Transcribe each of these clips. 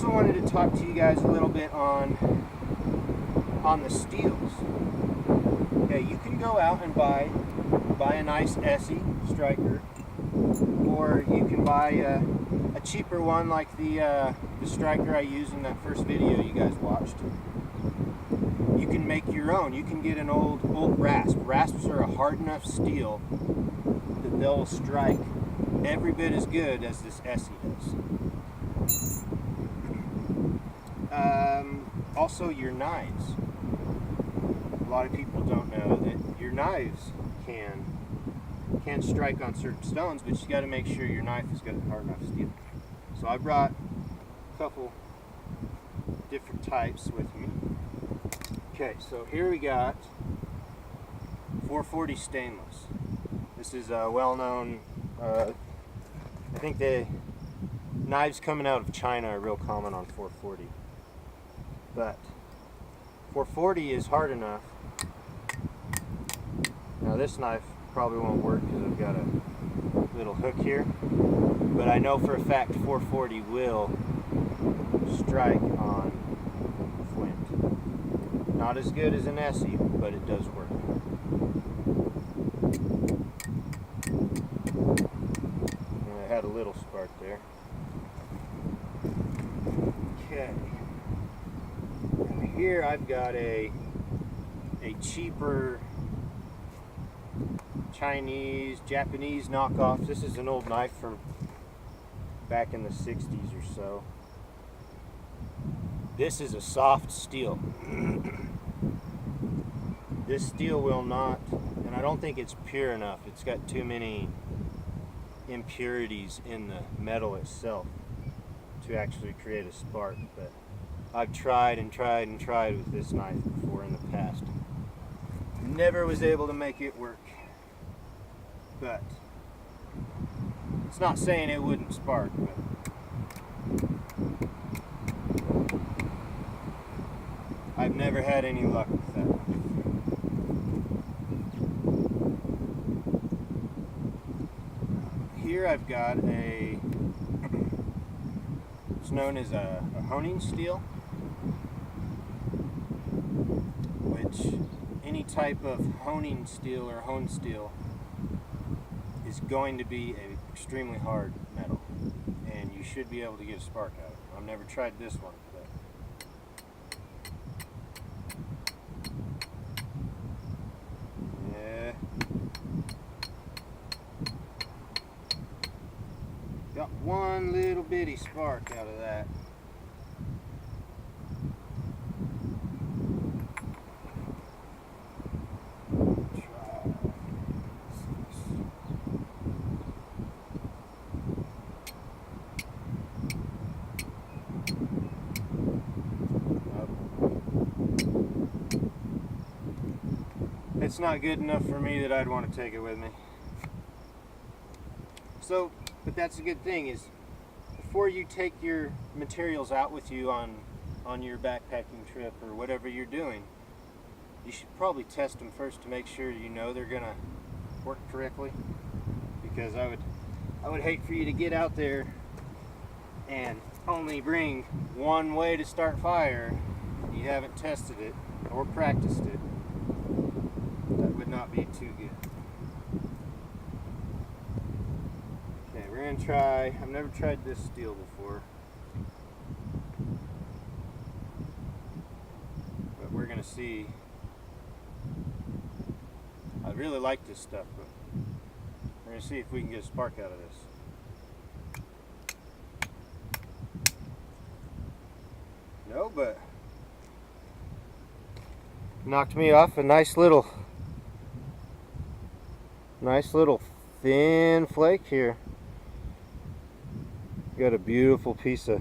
Also wanted to talk to you guys a little bit on the steels. Okay, you can go out and buy a nice Essie striker, or you can buy a cheaper one like the striker I used in that first video you guys watched. You can make your own. You can get an old rasp. Rasps are a hard enough steel that they'll strike every bit as good as this Essie does. Also, your knives. A lot of people don't know that your knives can strike on certain stones, but you got to make sure your knife has got hard enough steel. So I brought a couple different types with me. Okay, so here we got 440 stainless. This is a well-known, I think the knives coming out of China are real common on 440. But 440 is hard enough. Now this knife probably won't work because I've got a little hook here, but I know for a fact 440 will strike on flint. Not as good as an Essie, but it does work. And I had a little spark there. Okay. Now here I've got a cheaper Chinese, Japanese knockoff. This is an old knife from back in the 60s or so. This is a soft steel. This steel will not, and I don't think it's pure enough. It's got too many impurities in the metal itself to actually create a spark. But I've tried and tried and tried with this knife before in the past. Never was able to make it work. But it's not saying it wouldn't spark, but I've never had any luck with that. Here I've got it's known as a honing steel, which any type of honing steel or hone steel is going to be an extremely hard metal, and you should be able to get a spark out of it. I've never tried this one, but yeah, got one little bitty spark out of that. It's not good enough for me that I'd want to take it with me. So, but that's a good thing is before you take your materials out with you on your backpacking trip or whatever you're doing, you should probably test them first to make sure you know they're gonna work correctly. Because I would hate for you to get out there and only bring one way to start fire. You haven't tested it or practiced it. That would not be too good. Okay, we're gonna try, I've never tried this steel before, but we're gonna see. I really like this stuff, but we're gonna see if we can get a spark out of this. No, but knocked me off a nice little thin flake here. Got a beautiful piece of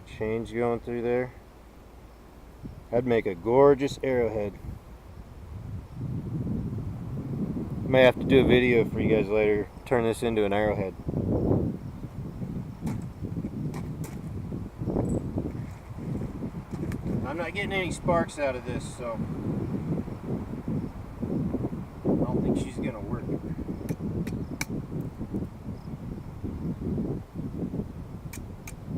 change going through there. That'd make a gorgeous arrowhead. May have to do a video for you guys later, turn this into an arrowhead. I'm not getting any sparks out of this, so I don't think she's gonna work. I'm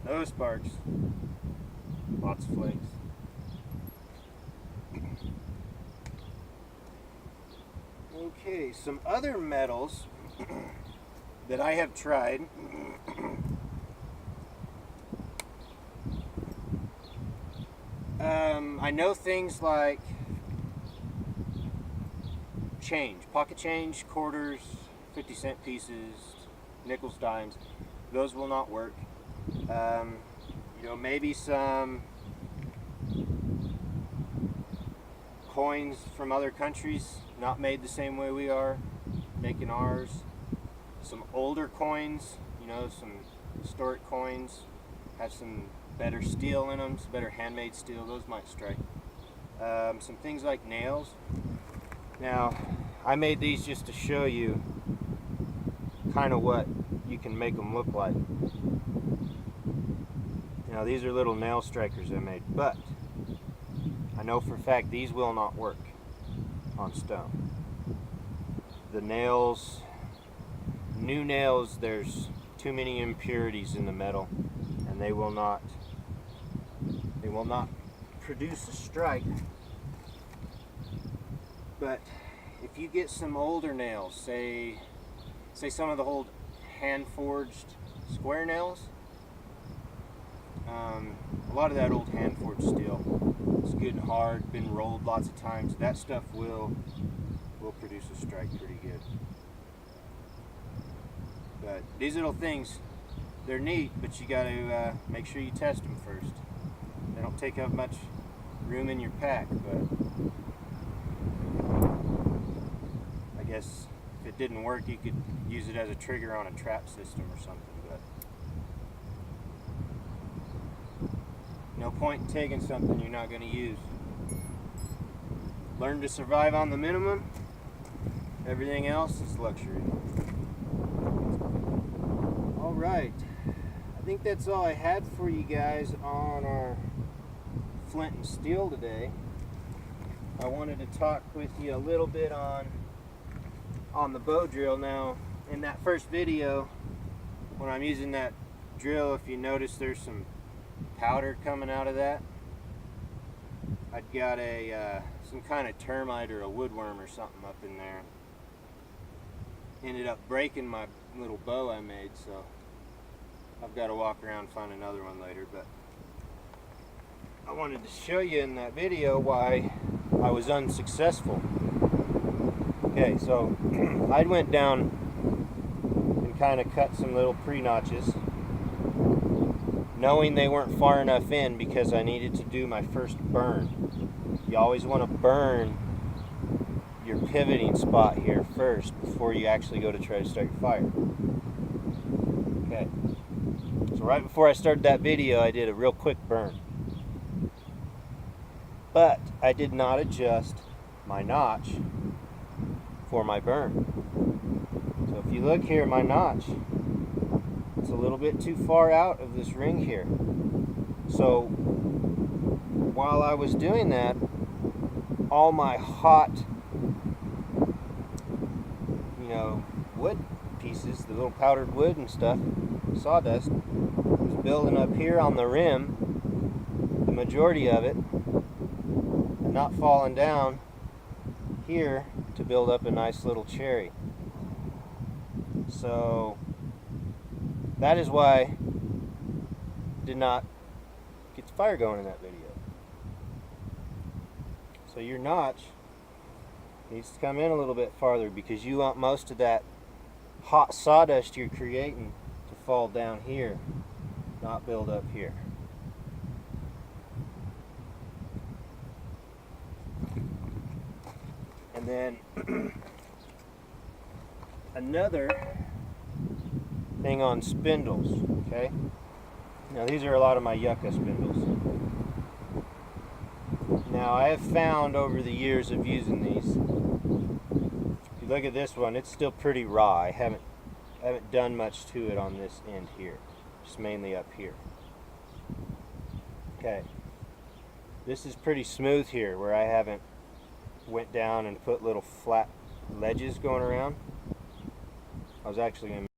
No sparks. Lots of flakes. Okay, some other metals that I have tried. I know things like change, pocket change, quarters, 50-cent pieces, nickels, dimes. Those will not work. You know, maybe some coins from other countries, not made the same way we are, making ours. Some older coins, you know, some historic coins, have some better steel in them, some better handmade steel. Those might strike. Some things like nails. Now, I made these just to show you kind of what you can make them look like. Now, these are little nail strikers I made, but I know for a fact these will not work on stone. The nails, new nails, there's too many impurities in the metal, and they will not produce a strike. But if you get some older nails, say some of the old hand-forged square nails, a lot of that old hand-forged steel, it's good and hard, been rolled lots of times. That stuff will produce a strike pretty good. But these little things, they're neat, but you got to make sure you test them first. They don't take up much room in your pack, but I guess if it didn't work, you could use it as a trigger on a trap system or something. But no point in taking something you're not going to use. Learn to survive on the minimum. Everything else is luxury. All right. I think that's all I had for you guys on our flint and steel today. I wanted to talk with you a little bit on the bow drill. Now, in that first video, when I'm using that drill, if you notice there's some powder coming out of that. I'd got some kind of termite or a woodworm or something up in there. Ended up breaking my little bow I made, so I've got to walk around and find another one later. But I wanted to show you in that video why I was unsuccessful. Okay, so I went down and kind of cut some little pre-notches, knowing they weren't far enough in because I needed to do my first burn. You always want to burn your pivoting spot here first before you actually go to try to start your fire. Okay, so right before I started that video, I did a real quick burn. But I did not adjust my notch for my burn. So if you look here, my notch, it's a little bit too far out of this ring here. So while I was doing that, all my hot, wood pieces, the little powdered wood and stuff, sawdust, was building up here on the rim, the majority of it, and not falling down here to build up a nice little cherry. So that is why I did not get the fire going in that video. So your notch needs to come in a little bit farther because you want most of that hot sawdust you're creating to fall down here, not build up here. And then another thing on spindles, okay? Now these are a lot of my yucca spindles. Now I have found over the years of using these, if you look at this one, it's still pretty raw. I haven't done much to it on this end here, just mainly up here. Okay, this is pretty smooth here where I haven't went down and put little flat ledges going around. I was actually going to